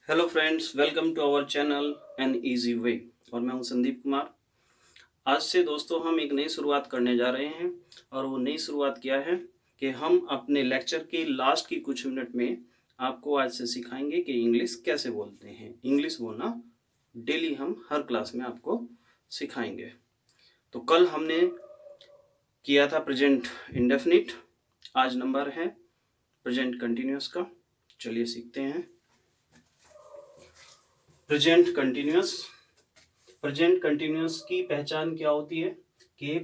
Hello friends, welcome to our channel an easy way. और मैं हूं संदीप कुमार। आज से दोस्तों हम एक नई शुरुआत करने जा रहे हैं। और वो नई शुरुआत क्या है कि हम अपने लेक्चर के लास्ट की कुछ मिनट में आपको आज से सिखाएंगे कि इंग्लिश कैसे बोलते हैं। इंग्लिश बोलना डेली हम हर क्लास में आपको सिखाएंगे। तो कल हमने किया था प्रेजेंट इंडेफिनिट, आज नंबर है प्रेजेंट कंटिन्यूअस का। चलिए सीखते हैं। Present continuous. प्रेजेंट कंटिन्यूअस की पहचान क्या होती है कि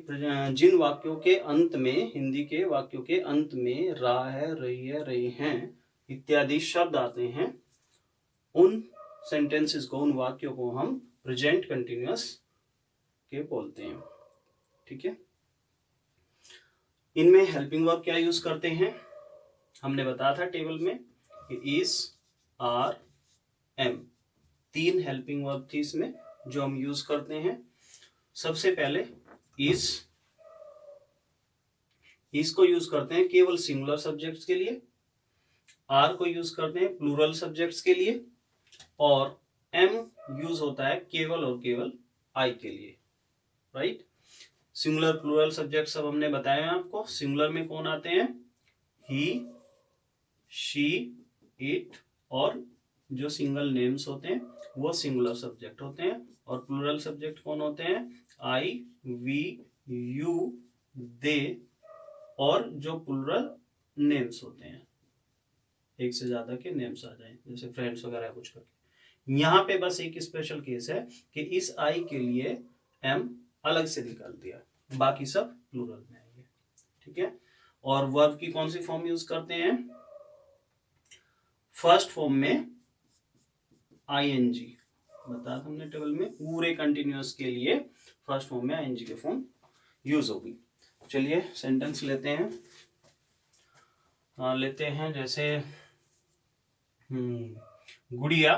जिन वाक्यों के अंत में, हिंदी के वाक्यों के अंत में रहा है, रही है, रहे हैं इत्यादि शब्द आते हैं, उन सेंटेंसेस को, उन वाक्यों को हम प्रेजेंट कंटिन्यूअस के बोलते हैं। ठीक है। इनमें हेल्पिंग वर्ब क्या यूज करते हैं, हमने बताया था टेबल में कि is, are, am, 3 helping verb थी इसमें जो हम यूज करते हैं। सबसे पहले इज को यूज करते हैं केवल सिंगुलर सब्जेक्ट्स के लिए, आर को यूज करते हैं प्लूरल सब्जेक्ट्स के लिए, और एम यूज होता है केवल और केवल आई के लिए। राइट। सिंगुलर प्लूरल सब्जेक्ट सब हमने बताया आपको। सिंगुलर में कौन आते हैं, ही, शी, इट, और जो सिंगल नेम्स होते हैं वो सिंगुलर सब्जेक्ट होते हैं। और प्लूरल सब्जेक्ट कौन होते हैं, आई, वी, यू, दे, और जो प्लूरल नेम्स होते हैं, एक से ज्यादा के नेम्स आ जाए, जैसे फ्रेंड्स वगैरह कुछ करके। यहाँ पे बस एक स्पेशल केस है कि इस आई के लिए एम अलग से निकाल दिया, बाकी सब प्लूरल में आएंगे। ठीक है। और वर्ब की कौन सी फॉर्म यूज करते हैं, फर्स्ट फॉर्म में आईएनजी, बताया हमने टेबल में, पूरे कंटिन्यूअस के लिए फर्स्ट फॉर्म में आईएनजी की फॉर्म यूज होगी। चलिए सेंटेंस लेते हैं। लेते हैं जैसे गुड़िया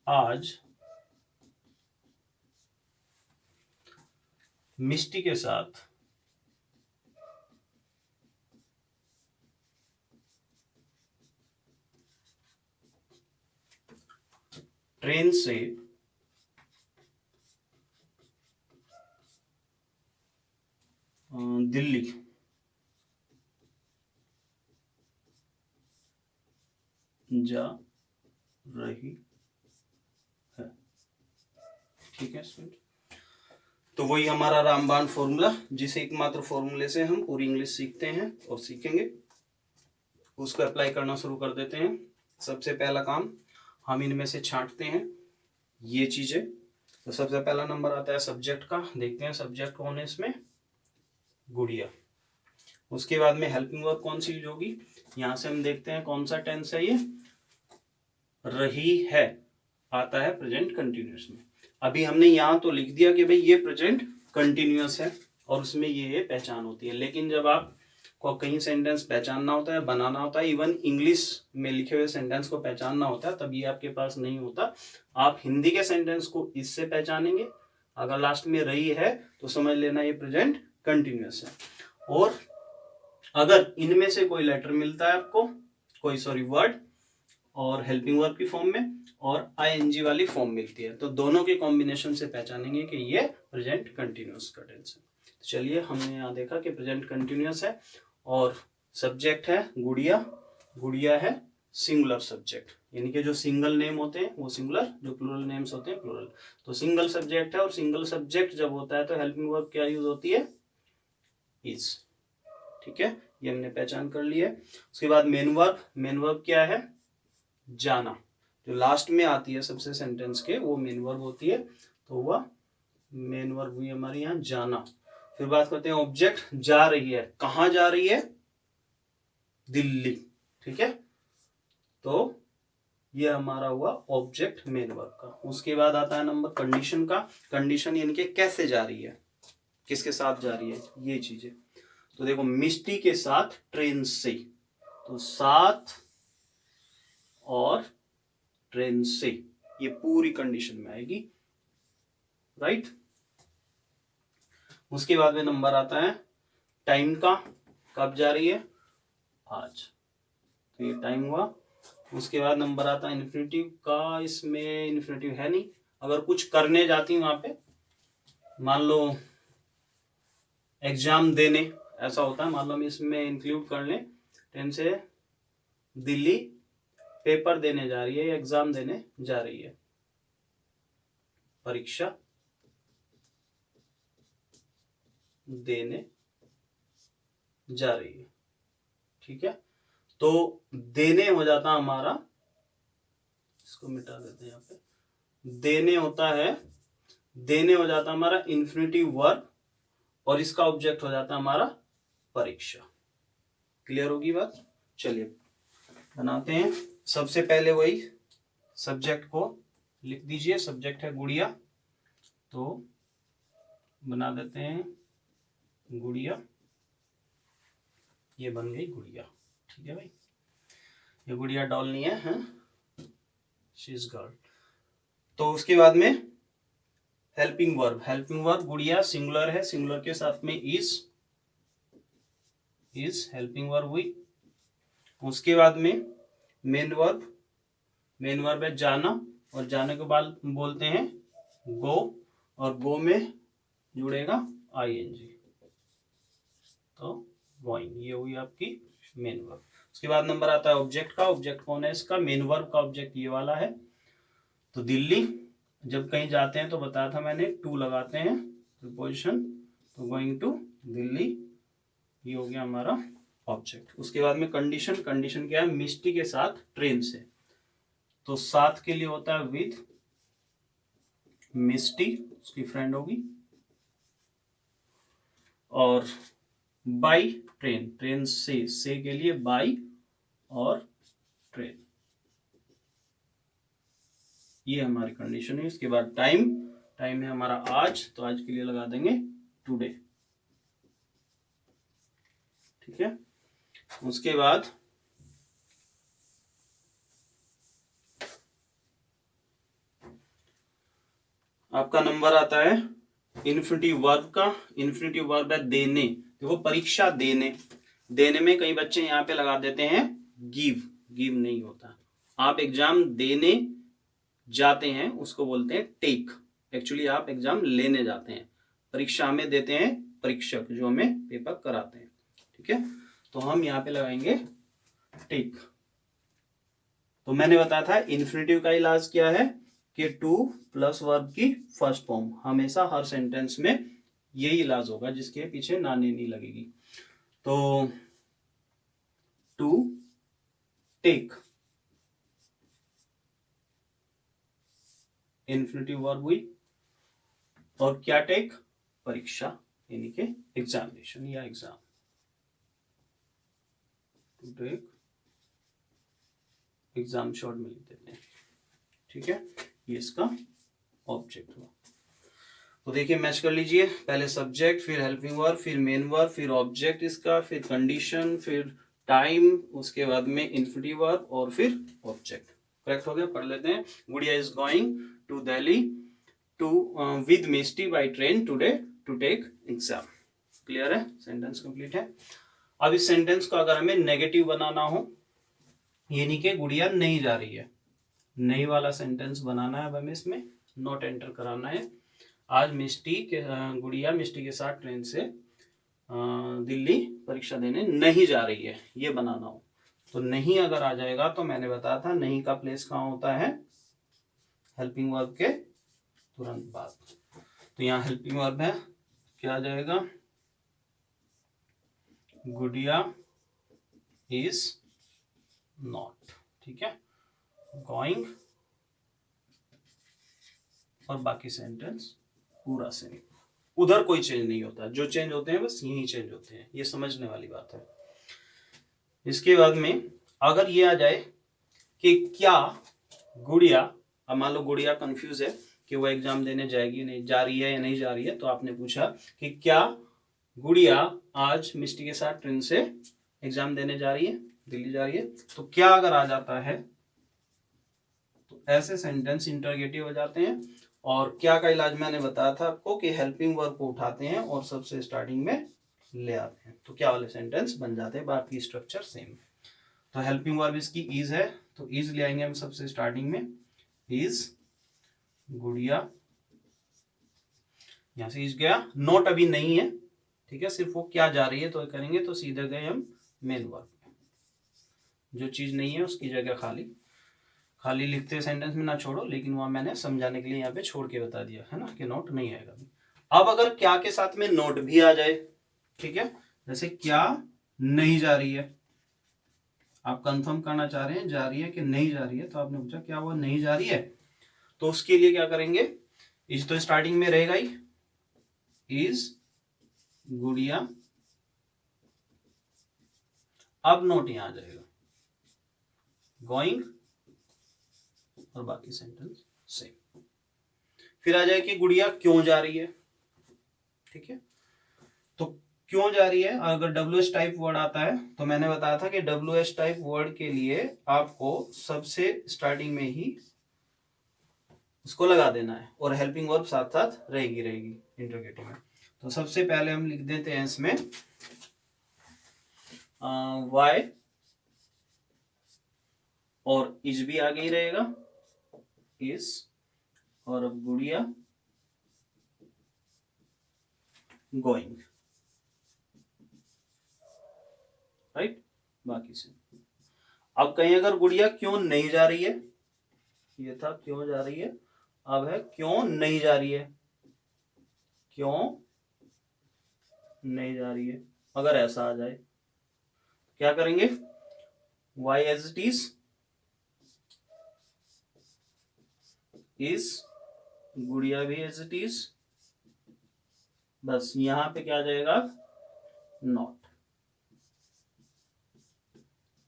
आज मिष्टी के साथ ट्रेन से दिल्ली जा रही है। ठीक है स्टूडेंट। तो वही हमारा रामबाण फॉर्मूला, जिस एकमात्र फॉर्मूले से हम पूरी इंग्लिश सीखते हैं और सीखेंगे, उसको अप्लाई करना शुरू कर देते हैं। सबसे पहला काम, हम इनमें से छांटते हैं ये चीजें। तो सबसे पहला नंबर आता है सब्जेक्ट का। देखते हैं सब्जेक्ट कौन है इसमें, गुड़िया। उसके बाद में हेल्पिंग वर्ब कौन सी यूज होगी, यहां से हम देखते हैं कौन सा टेंस है ये, रही है, आता है प्रेजेंट कंटिन्यूअस में। अभी हमने यहां तो लिख दिया कि भाई ये प्रेजेंट कंटिन्यूअस है और उसमें ये पहचान होती है, लेकिन जब आप को कहीं सेंटेंस पहचानना होता है, बनाना होता है, इवन इंग्लिश में लिखे हुए सेंटेंस को पहचानना होता है, तब ये आपके पास नहीं होता। आप हिंदी के सेंटेंस को इससे पहचानेंगे। अगर लास्ट में रही है तो समझ लेना ये प्रेजेंट कंटिन्यूअस है। और अगर इनमें से कोई लेटर मिलता है आपको, कोई वर्ड और हेल्पिंग वर्ब की फॉर्म में और आईएनजी वाली फॉर्म मिलती है, तो दोनों के कॉम्बिनेशन से पहचानेंगे कि ये प्रेजेंट कंटिन्यूअस का टेंस है। चलिए, हमने यहाँ देखा कि प्रेजेंट कंटिन्यूअस है और सब्जेक्ट है गुड़िया। गुड़िया है सिंगुलर सब्जेक्ट, यानी कि जो सिंगल नेम होते हैं वो सिंगुलर, जो प्लूरल नेम्स होते हैं प्लूरल। तो सिंगल सब्जेक्ट है, और सिंगल सब्जेक्ट जब होता है तो हेल्पिंग वर्ब क्या यूज होती है, इज। ठीक है, ये हमने पहचान कर लिया है। उसके बाद मेन वर्ब। मेन वर्ब क्या है, जाना। जो लास्ट में आती है सबसे सेंटेंस के, वो मेन वर्ब होती है। तो वह मेन वर्ब हुई हमारी यहाँ जाना। फिर बात करते हैं ऑब्जेक्ट, जा रही है। कहाँ जा रही है, दिल्ली। ठीक है, तो ये हमारा हुआ ऑब्जेक्ट मेन वर्ब का। उसके बाद आता है नंबर कंडीशन का। कंडीशन यानी कि कैसे जा रही है, किसके साथ जा रही है, ये चीजें। तो देखो, मिष्टी के साथ ट्रेन से, तो साथ और ट्रेन से, ये पूरी कंडीशन में आएगी। राइट। उसके बाद में नंबर आता है टाइम का। कब जा रही है? आज। तो ये टाइम हुआ। उसके बाद नंबर आता है इन्फिनिटिव का, इसमें इन्फिनिटिव है नहीं। अगर कुछ करने जाती हूँ वहां पे, मान लो एग्जाम देने, ऐसा होता है, मान लो हम इसमें इंक्लूड कर लें 10 से दिल्ली पेपर देने जा रही है या एग्जाम देने जा रही है, परीक्षा देने जा रही है। ठीक है, तो देने हो जाता हमारा, इसको मिटा देते हैं यहाँ पे, देने होता है, देने हो जाता हमारा इन्फिनिटिव वर्ब और इसका ऑब्जेक्ट हो जाता हमारा परीक्षा। क्लियर होगी बात? चलिए बनाते हैं। सबसे पहले वही सब्जेक्ट को लिख दीजिए, सब्जेक्ट है गुड़िया, तो बना देते हैं गुड़िया, ये बन गई गुड़िया। ठीक है भाई, ये गुड़िया डॉल नहीं है, शी इज गर्ल। तो उसके बाद में हेल्पिंग वर्ब, हेल्पिंग वर्ब गुड़िया सिंगुलर है, सिंगुलर के साथ में इज हेल्पिंग वर्ब हुई। उसके बाद में मेन वर्ब, मेन वर्ब है जाना, और जाने के बाद बोलते हैं गो, और गो में जुड़ेगा आईएनजी, तो गोइंग, ये हुई आपकी मेन वर्ब। उसके बाद नंबर आता है ऑब्जेक्ट का, ऑब्जेक्ट कौन है इसका? मेन वर्ब का ऑब्जेक्ट ये वाला है। तो दिल्ली, जब कहीं जाते हैं तो बताया था मैंने, टू लगाते हैं प्रीपोजिशन, तो गोइंग टू दिल्ली, ये हो गया हमारा ऑब्जेक्ट। उसके बाद में कंडीशन, कंडीशन क्या है? मिस्टी के साथ ट्रेन से, तो साथ के लिए होता है विद मिस्टी, उसकी फ्रेंड होगी, और बाई ट्रेन, ट्रेन से के लिए बाई और ट्रेन, ये हमारी कंडीशन है। इसके बाद टाइम, टाइम है हमारा आज, तो आज के लिए लगा देंगे टुडे। ठीक है, उसके बाद आपका नंबर आता है इन्फिनिटिव वर्ब का। इन्फिनिटिव वर्ब है देने, देखो परीक्षा देने, देने में कई बच्चे यहाँ पे लगा देते हैं गिव, गिव नहीं होता। आप एग्जाम देने जाते हैं उसको बोलते हैं टेक, एक्चुअली आप एग्जाम लेने जाते हैं, परीक्षा हमें देते हैं परीक्षक जो हमें पेपर कराते हैं। ठीक है, तो हम यहाँ पे लगाएंगे टेक। तो मैंने बताया था इन्फिनिटिव का इलाज क्या है कि टू प्लस वर्ब की फर्स्ट फॉर्म, हमेशा हर सेंटेंस में यही इलाज होगा, जिसके पीछे नानी नहीं लगेगी। तो टू टेक इन्फिनिटिव वर्ब हुई, और क्या टेक? परीक्षा, यानी कि एग्जामिनेशन या exam, to take exam short में लिख देते हैं। ठीक है, ये इसका ऑब्जेक्ट हुआ। तो देखिए मैच कर लीजिए, पहले सब्जेक्ट, फिर हेल्पिंग वर्ब, फिर मेन वर्ब, फिर ऑब्जेक्ट इसका, फिर कंडीशन, फिर टाइम, उसके बाद में इन्फिनिटिव वर्ब और फिर ऑब्जेक्ट। करेक्ट हो गया, पढ़ लेते हैं। Gudiya is going to Delhi to with Misti by train today to take exam. Clear है, सेंटेंस कंप्लीट है। अब इस सेंटेंस को अगर हमें नेगेटिव बनाना हो, यानी कि गुड़िया नहीं जा रही है, नहीं वाला सेंटेंस बनाना है, अब हमें इसमें नॉट एंटर कराना है। आज गुड़िया मिस्टी के साथ ट्रेन से दिल्ली परीक्षा देने नहीं जा रही है, ये बनाना हो। तो नहीं अगर आ जाएगा तो मैंने बताया था नहीं का प्लेस कहाँ होता है? हेल्पिंग वर्ब के तुरंत बाद। तो यहाँ हेल्पिंग वर्ब है, क्या आ जाएगा? गुड़िया इज नॉट, ठीक है, गोइंग, और बाकी सेंटेंस पूरा सेम। उधर कोई चेंज नहीं होता, जो चेंज होते हैं बस यही चेंज होते हैं, ये समझने वाली बात है। इसके बाद में अगर ये आ जाए कि क्या गुड़िया, अब मान लो गुड़िया कंफ्यूज है कि वो एग्जाम देने जाएगी, नहीं जा रही है या नहीं जा रही है, तो आपने पूछा कि क्या गुड़िया आज मिस्टी के साथ ट्रेन से एग्जाम देने जा रही है, दिल्ली जा रही है, तो क्या अगर आ जाता है तो ऐसे सेंटेंस इंटरोगेटिव हो जाते हैं। और क्या का इलाज मैंने बताया था आपको कि हेल्पिंग वर्ब को उठाते हैं और सबसे स्टार्टिंग में ले आते हैं, तो क्या वाले सेंटेंस बन जाते हैं, बाकी स्ट्रक्चर सेम। तो हेल्पिंग वर्ब इसकी इज है, तो इज ले आएंगे हम सबसे स्टार्टिंग में, इज गुड़िया, यहां से इज गया, नोट अभी नहीं है, ठीक है, सिर्फ वो क्या जा रही है तो करेंगे, तो सीधे गए हम मेन वर्ब, जो चीज नहीं है उसकी जगह खाली, खाली लिखते सेंटेंस में ना छोड़ो, लेकिन वहां मैंने समझाने के लिए यहाँ पे छोड़ के बता दिया है ना कि नोट नहीं आएगा। अब अगर क्या के साथ में नोट भी आ जाए, ठीक है, जैसे क्या नहीं जा रही है, आप कंफर्म करना चाह रहे हैं जा रही है कि नहीं जा रही है, तो आपने पूछा क्या वो नहीं जा रही है, तो उसके लिए क्या करेंगे, इज तो स्टार्टिंग में रहेगा ही, इज गुड़िया, अब नोट यहां आ जाएगा, गोइंग, और बाकी सेंटेंस सेम। फिर आ जाए कि गुड़िया क्यों जा रही है, ठीक है, तो क्यों जा रही है, अगर WH टाइप वर्ड आता है तो मैंने बताया था कि WH टाइप वर्ड के लिए आपको सबसे स्टार्टिंग में ही उसको लगा देना है, और हेल्पिंग वर्ब साथ साथ रहेगी इंटरोगेटिव में। तो सबसे पहले हम लिख देते हैं इसमें वाई, और इज भी आगे ही रहेगा, इज, और अब गुड़िया गोइंग, राइट, बाकी से। अब कहीं अगर गुड़िया क्यों नहीं जा रही है, ये था क्यों जा रही है, अब है क्यों नहीं जा रही है, क्यों नहीं जा रही है, अगर ऐसा आ जाए क्या करेंगे, वाई एज इट इज, गुड़िया भी एज इट इज, बस यहां पे क्या आ जाएगा, not,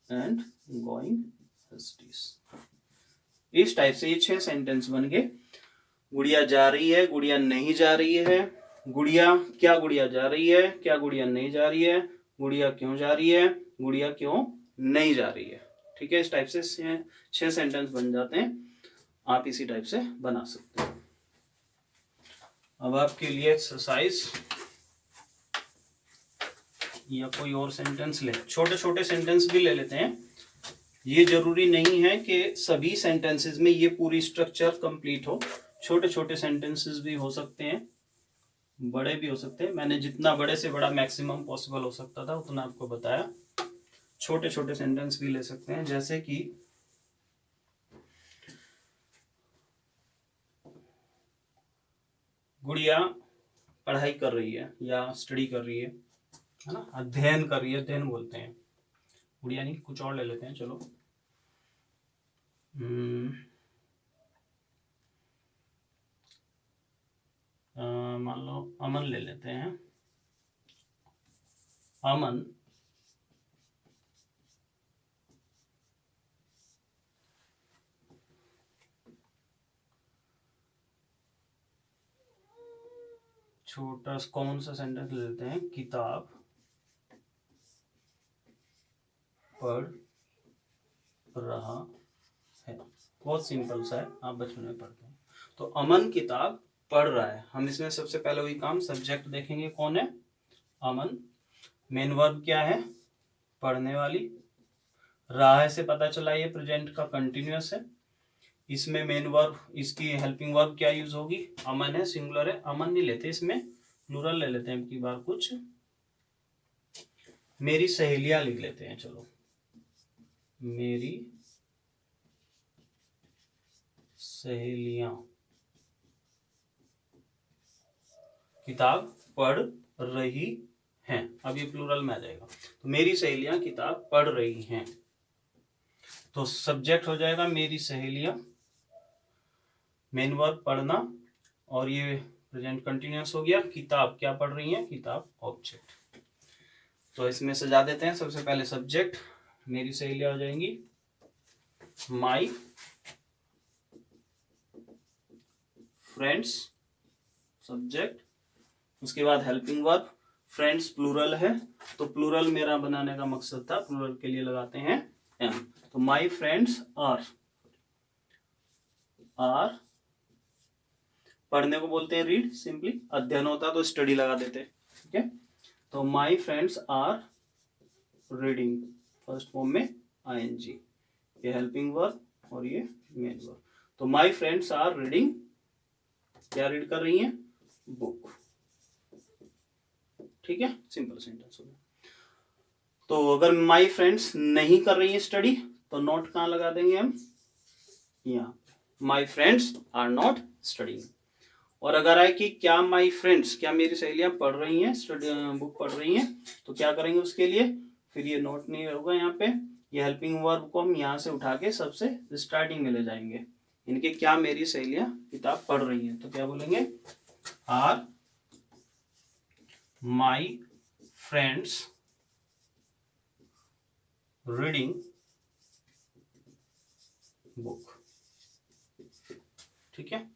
and going as it is. इस टाइप से ये 6 सेंटेंस बन गए, गुड़िया जा रही है, गुड़िया नहीं जा रही है, गुड़िया क्या गुड़िया जा रही है, क्या गुड़िया नहीं जा रही है, गुड़िया क्यों जा रही है, गुड़िया क्यों नहीं जा रही है, ठीक है, इस टाइप से 6 सेंटेंस बन जाते हैं, आप इसी टाइप से बना सकते हैं। अब आपके लिए एक्सरसाइज, या कोई और सेंटेंस ले, छोटे छोटे सेंटेंस भी ले लेते हैं, ये जरूरी नहीं है कि सभी सेंटेंसेस में ये पूरी स्ट्रक्चर कंप्लीट हो, छोटे छोटे सेंटेंसेस भी हो सकते हैं, बड़े भी हो सकते हैं, मैंने जितना बड़े से बड़ा मैक्सिमम पॉसिबल हो सकता था उतना आपको बताया, छोटे छोटे सेंटेंस भी ले सकते हैं, जैसे कि गुड़िया पढ़ाई कर रही है या स्टडी कर रही है ना, अध्ययन कर रही है, अध्ययन बोलते हैं, गुड़िया नहीं कुछ और ले लेते हैं, चलो मान लो अमन ले लेते हैं, अमन छोटा कौन सा सेंटेंस ले लेते हैं, किताब पढ़ रहा है, बहुत सिंपल सा है, आप बचपन में पढ़ते हैं, तो अमन किताब पढ़ रहा है, हम इसमें सबसे पहले वही काम, सब्जेक्ट देखेंगे कौन है, अमन, मेन वर्ब क्या है, पढ़ने वाली, रहा है से पता चला ये प्रेजेंट का कंटिन्यूअस है, इसमें मेन वर्ब, इसकी हेल्पिंग वर्ब क्या यूज होगी, अमन है, सिंगुलर है, अमन नहीं लेते, इसमें प्लूरल ले लेते हैं, की बार कुछ मेरी सहेलियां लिख लेते हैं, चलो मेरी सहेलियां किताब पढ़ रही हैं, अब ये प्लूरल में आ जाएगा, तो मेरी सहेलियां किताब पढ़ रही हैं, तो सब्जेक्ट हो जाएगा मेरी सहेलियां, मेन वर्ब पढ़ना, और ये प्रेजेंट कंटिन्यूअस हो गया, किताब क्या पढ़ रही है, किताब ऑब्जेक्ट, तो इसमें सजा देते हैं, सबसे पहले सब्जेक्ट मेरी सहेलियां हो जाएंगी, माई फ्रेंड्स सब्जेक्ट, उसके बाद हेल्पिंग वर्ब, फ्रेंड्स प्लूरल है, तो प्लूरल मेरा बनाने का मकसद था, प्लूरल के लिए लगाते हैं एम, तो माई फ्रेंड्स आर पढ़ने को बोलते हैं रीड, सिंपली, अध्ययन होता तो स्टडी लगा देते, ठीक है, तो my friends are reading, first form में ING, ये हेल्पिंग वर्ब और ये मेन वर्ब। तो माई फ्रेंड्स आर रीडिंग, क्या रीड कर रही हैं? बुक। ठीक है, सिंपल सेंटेंस हो गया। तो अगर माई फ्रेंड्स नहीं कर रही है स्टडी तो नॉट कहाँ लगा देंगे हम? यहाँ, my friends are not studying. और अगर आए कि क्या माई फ्रेंड्स, क्या मेरी सहेलियां पढ़ रही हैं, स्टडी बुक पढ़ रही हैं, तो क्या करेंगे उसके लिए? फिर ये नॉट नहीं होगा यहाँ पे, ये हेल्पिंग वर्ब को हम यहाँ से उठा के सबसे स्टार्टिंग में ले जाएंगे। इनके क्या मेरी सहेलियां किताब पढ़ रही हैं, तो क्या बोलेंगे? Are my friends reading book. ठीक है,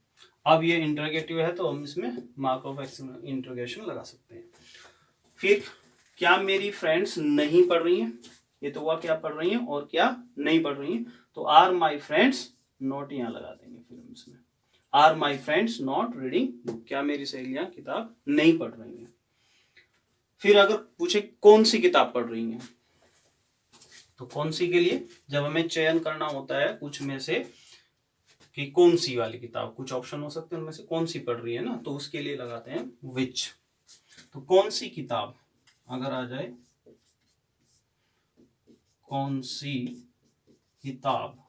अब ये इंटरोगेटिव है तो हम इसमें मार्क ऑफ इंटरोगेशन लगा सकते हैं। फिर क्या मेरी फ्रेंड्स नहीं पढ़ रही हैं, ये तो हुआ क्या पढ़ रही हैं और क्या नहीं पढ़ रही हैं, तो आर माई फ्रेंड्स नॉट यहाँ लगा देंगे। फिर हम इसमें are my friends not reading book, क्या मेरी सहेलियां किताब नहीं पढ़ रही हैं। फिर अगर पूछे कौन सी किताब पढ़ रही हैं, तो कौन सी के लिए जब हमें चयन करना होता है कुछ में से कि कौन सी वाली किताब, कुछ ऑप्शन हो सकते हैं उनमें से कौन सी पढ़ रही है ना, तो उसके लिए लगाते हैं विच। तो कौन सी किताब अगर आ जाए, कौन सी किताब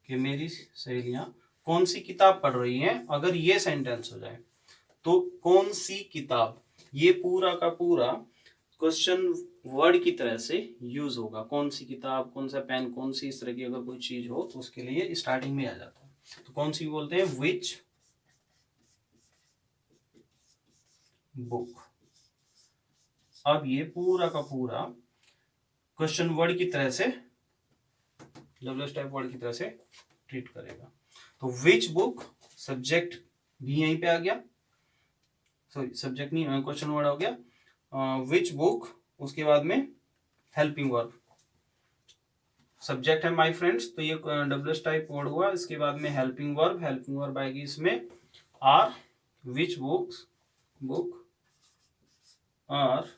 कि मेरी सहेलियां कौन सी किताब पढ़ रही हैं, अगर ये सेंटेंस हो जाए तो कौन सी किताब, ये पूरा का पूरा क्वेश्चन वर्ड की तरह से यूज होगा। कौन सी किताब, कौन सा पेन, कौन सी इस तरह की अगर कोई चीज हो तो उसके लिए स्टार्टिंग में आ जाता है। तो कौन सी बोलते हैं? Which book. अब ये पूरा का पूरा क्वेश्चन वर्ड की तरह से, डब्ल्यू टाइप वर्ड की तरह से ट्रीट करेगा। तो विच बुक, सब्जेक्ट भी यहीं पे आ गया, सॉरी सब्जेक्ट नहीं, क्वेश्चन वर्ड हो गया। विच बुक, उसके बाद में हेल्पिंग वर्ब, सब्जेक्ट है माय फ्रेंड्स तो ये डब्ल्यू टाइप वर्ड हुआ, इसके बाद में हेल्पिंग वर्ब आएगी इसमें are, which book are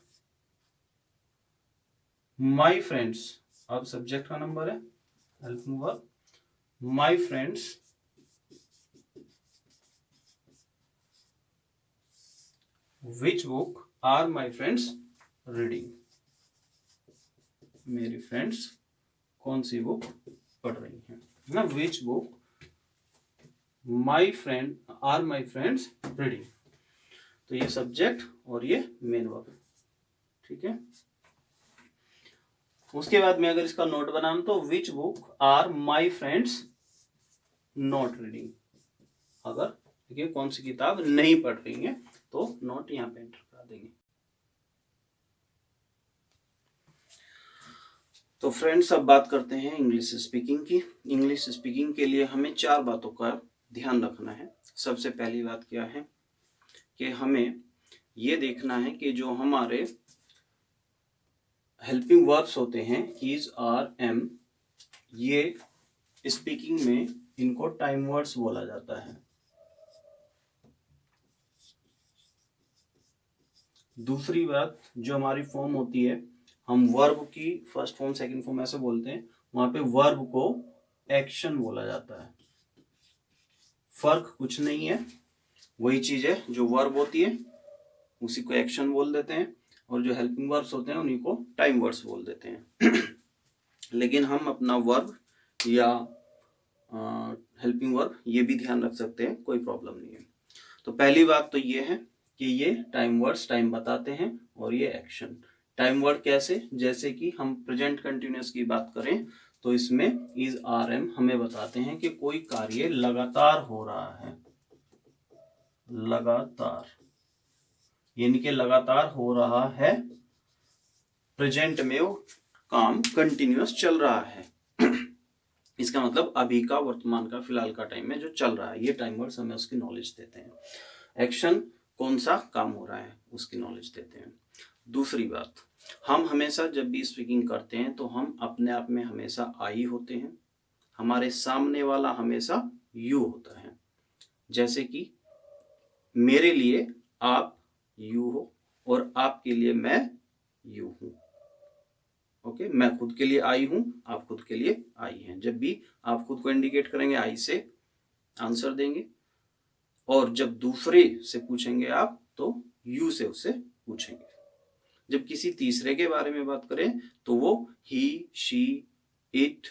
my friends, अब सब्जेक्ट का नंबर है, helping verb my friends which book are my friends reading, मेरी फ्रेंड्स कौन सी बुक पढ़ रही हैं ना, which book my friend are my friends reading. तो ये सब्जेक्ट और ये मेन वर्ब। ठीक है, उसके बाद में अगर इसका नोट बनाऊं तो which book are my friends not reading, अगर देखिए कौन सी किताब नहीं पढ़ रही है तो नोट यहाँ पे एंटर करा देंगे। तो फ्रेंड्स अब बात करते हैं इंग्लिश स्पीकिंग की। इंग्लिश स्पीकिंग के लिए हमें 4 बातों का ध्यान रखना है। सबसे पहली बात क्या है कि हमें ये देखना है कि जो हमारे हेल्पिंग वर्ब्स होते हैं इज, आर, एम, ये स्पीकिंग में इनको टाइम वर्ड्स बोला जाता है। दूसरी बात, जो हमारी फॉर्म होती है, हम वर्ब की फर्स्ट फॉर्म सेकंड फॉर्म ऐसे बोलते हैं, वहां पे वर्ब को एक्शन बोला जाता है। फर्क कुछ नहीं है, वही चीज है, जो वर्ब होती है उसी को एक्शन बोल देते हैं और जो हेल्पिंग वर्ब्स होते हैं उन्हीं को टाइम वर्ड्स बोल देते हैं। लेकिन हम अपना वर्ब या हेल्पिंग वर्ब ये भी ध्यान रख सकते हैं, कोई प्रॉब्लम नहीं है। तो पहली बात तो ये है कि ये टाइम वर्ड्स टाइम बताते हैं और ये एक्शन। टाइम वर्ड कैसे, जैसे कि हम प्रेजेंट कंटिन्यूअस की बात करें तो इसमें इज, आर, एम हमें बताते हैं कि कोई कार्य लगातार हो रहा है, लगातार, यानी कि लगातार हो रहा है, प्रेजेंट में वो काम कंटिन्यूअस चल रहा है। इसका मतलब अभी का, वर्तमान का, फिलहाल का टाइम में जो चल रहा है, ये टाइम वर्ड्स हमें उसकी नॉलेज देते हैं। एक्शन, कौन सा काम हो रहा है उसकी नॉलेज देते हैं। दूसरी बात, हम हमेशा जब भी स्पीकिंग करते हैं तो हम अपने आप में हमेशा आई होते हैं, हमारे सामने वाला हमेशा यू होता है। जैसे कि मेरे लिए आप यू हो और आपके लिए मैं यू हूं। ओके, मैं खुद के लिए आई हूं, आप खुद के लिए आई हैं। जब भी आप खुद को इंडिकेट करेंगे आई से आंसर देंगे, और जब दूसरे से पूछेंगे आप तो यू से उससे पूछेंगे। जब किसी तीसरे के बारे में बात करें तो वो ही, शी, इट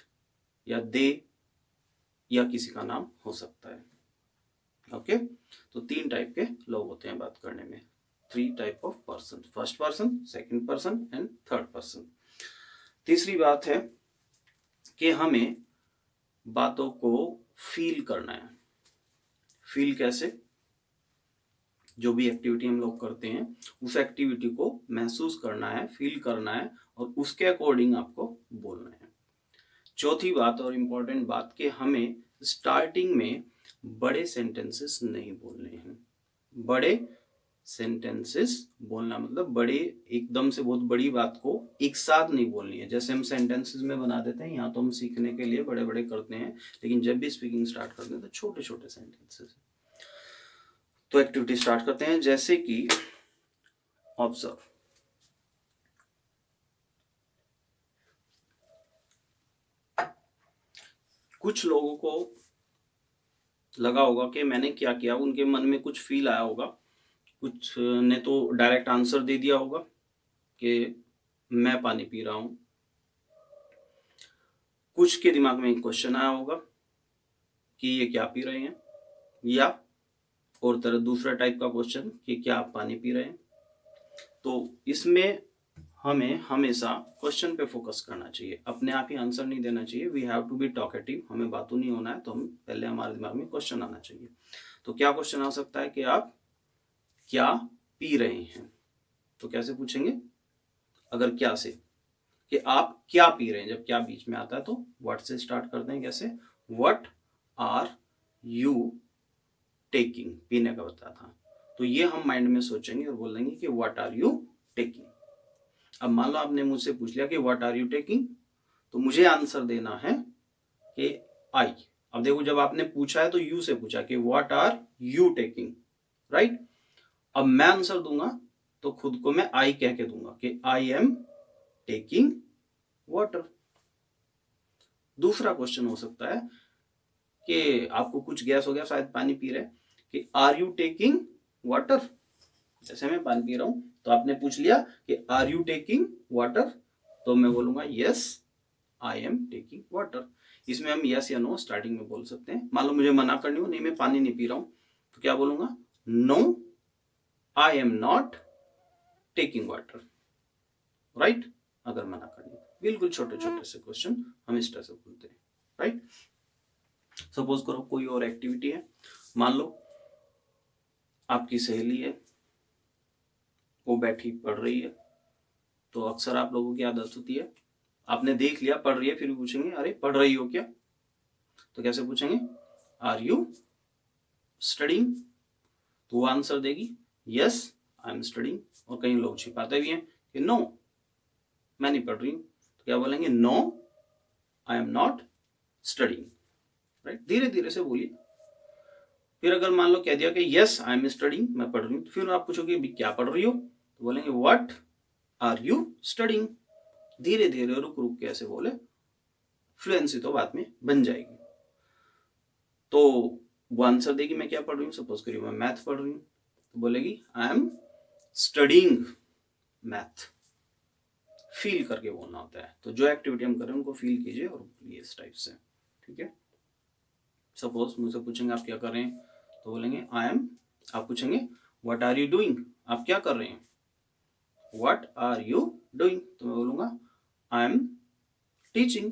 या दे या किसी का नाम हो सकता है। ओके, तो 3 टाइप के लोग होते हैं बात करने में, 3 type of person, first person, second person and third person. तीसरी बात है कि हमें बातों को फील करना है। फील कैसे? जो भी एक्टिविटी हम लोग करते हैं उस एक्टिविटी को महसूस करना है, फील करना है और उसके अकॉर्डिंग आपको बोलना है। चौथी बात और इम्पोर्टेंट बात कि हमें स्टार्टिंग में बड़े सेंटेंसेस नहीं बोलने हैं। बड़े सेंटेंसेस बोलना मतलब बड़े एकदम से बहुत बड़ी बात को एक साथ नहीं बोलनी है। जैसे हम सेंटेंसेस में बना देते हैं, यहाँ तो हम सीखने के लिए बड़े बड़े करते हैं, लेकिन जब भी स्पीकिंग स्टार्ट करते हैं तो छोटे छोटे सेंटेंसेस। तो एक्टिविटी स्टार्ट करते हैं, जैसे कि ऑब्जर्व। कुछ लोगों को लगा होगा कि मैंने क्या किया, उनके मन में कुछ फील आया होगा, कुछ ने तो डायरेक्ट आंसर दे दिया होगा कि मैं पानी पी रहा हूं। कुछ के दिमाग में एक क्वेश्चन आया होगा कि ये क्या पी रहे हैं, या और तरह दूसरा टाइप का क्वेश्चन कि क्या आप पानी पी रहे हैं। तो इसमें हमें हमेशा क्वेश्चन पे फोकस करना चाहिए, अपने आप ही आंसर नहीं देना चाहिए। We have to be talkative, हमें बातों नहीं होना है, तो हम पहले हमारे दिमाग में क्वेश्चन आना चाहिए। तो क्या क्वेश्चन आ सकता है कि आप क्या पी रहे हैं। तो कैसे पूछेंगे अगर क्या से, कि आप क्या पी रहे हैं। जब क्या बीच में आता है तो व्हाट से स्टार्ट करते हैं। कैसे? व्हाट आर यू टेकिंग, पीने का बताया था। तो ये हम माइंड में सोचेंगे और बोलेंगे कि व्हाट आर यू टेकिंग। अब मान लो आपने मुझसे पूछ लिया कि व्हाट आर यू टेकिंग, तो मुझे आंसर देना है कि आई। अब देखो, जब आपने पूछा है तो यू से पूछा कि what are you taking, right. अब मैं आंसर दूंगा तो खुद को मैं आई कह के दूंगा कि आई एम टेकिंग वाटर। दूसरा क्वेश्चन हो सकता है कि आपको कुछ गैस हो गया, शायद पानी पी रहे, कि आर यू टेकिंग वाटर। जैसे मैं पानी पी रहा हूं तो आपने पूछ लिया कि आर यू टेकिंग वाटर, तो मैं बोलूंगा yes I am taking water. इसमें हम यस या नो स्टार्टिंग में बोल सकते हैं। मान लो मुझे मना करनी हो, नहीं मैं पानी नहीं पी रहा हूं, तो क्या बोलूंगा? No I am not taking water, right. अगर मना करनी हो, बिल्कुल छोटे छोटे से क्वेश्चन हम इस तरह से बोलते हैं, राइट। सपोज करो कोई और एक्टिविटी है, मान लो आपकी सहेली है, वो बैठी पढ़ रही है। तो अक्सर आप लोगों की आदत होती है, आपने देख लिया पढ़ रही है, फिर पूछेंगे अरे पढ़ रही हो क्या। तो कैसे पूछेंगे? Are you studying. तो वो आंसर देगी यस आई एम स्टडिंग। और कई लोग छिपाते भी हैं कि नो मैं नहीं पढ़ रही हूं। तो क्या बोलेंगे? No I am not studying, right. धीरे धीरे से बोलिए। फिर अगर मान लो कह दिया कि यस आई एम स्टडिंग, मैं पढ़ रही हूँ, तो फिर आप पूछोगे क्या पढ़ रही हो, तो बोलेंगे व्हाट आर यू स्टडिंग। धीरे धीरे रुक रुक के ऐसे बोले, फ्लुएंसी तो बाद में बन जाएगी। तो वो आंसर देगी मैं क्या पढ़ रही हूँ। सपोज करिए मैं मैथ पढ़ रही हूँ, तो बोलेगी I am studying math. Feel करके बोलना होता है। तो जो एक्टिविटी हम कर रहे हैं उनको फील कीजिए और बोलिए इस टाइप से, ठीक है। सपोज मुझसे पूछेंगे आप क्या कर रहे हैं, तो बोलेंगे आई एम। आप पूछेंगे व्हाट आर यू डूइंग, आप क्या कर रहे हैं। व्हाट आर यू डूइंग, तो मैं बोलूंगा आई एम टीचिंग,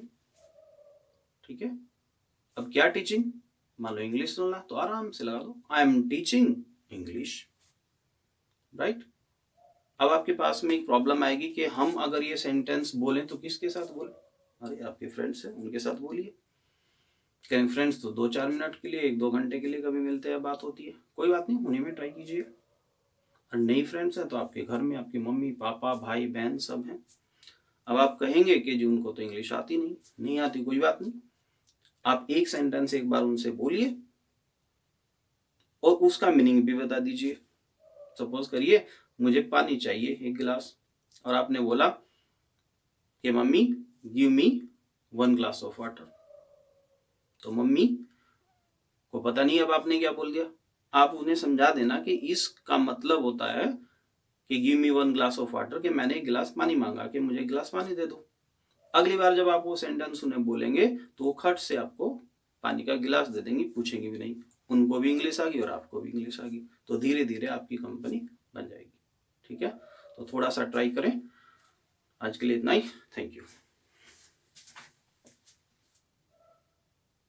ठीक है। अब क्या टीचिंग, मान लो इंग्लिश बोलना, तो आराम से लगा दो I am teaching English, right. अब आपके पास में एक प्रॉब्लम आएगी कि हम अगर ये सेंटेंस बोलें तो किसके साथ बोले। अरे आपके फ्रेंड्स हैं उनके साथ बोलिए। कहीं फ्रेंड्स तो 2-4 मिनट के लिए, 1-2 घंटे के लिए कभी मिलते हैं, बात होती है, कोई बात नहीं, उन्हीं में ट्राई कीजिए। और नई फ्रेंड्स हैं तो आपके घर में आपकी मम्मी पापा भाई बहन सब हैं। अब आप कहेंगे कि जी उनको तो इंग्लिश आती नहीं आती, कोई बात नहीं, आप एक सेंटेंस एक बार उनसे बोलिए और उसका मीनिंग भी बता दीजिए। सपोज करिए मुझे पानी चाहिए 1 गिलास, और आपने बोला कि mummy give me 1 glass of water. तो मम्मी को पता नहीं अब आपने क्या बोल दिया। आप उन्हें समझा देना कि इसका मतलब होता है कि give me 1 glass of water, कि मैंने 1 गिलास पानी मांगा कि मुझे 1 गिलास पानी दे दो। अगली बार जब आप वो सेंटेंस उन्हें बोलेंगे तो वो खट से आपको पानी का गिलास दे देंगी, पूछेंगे भी नहीं। उनको भी इंग्लिश आ गई और आपको भी इंग्लिश आ गई, तो धीरे धीरे आपकी कंपनी बन जाएगी। ठीक है, तो थोड़ा सा ट्राई करें। आज के लिए इतना ही। Thank you.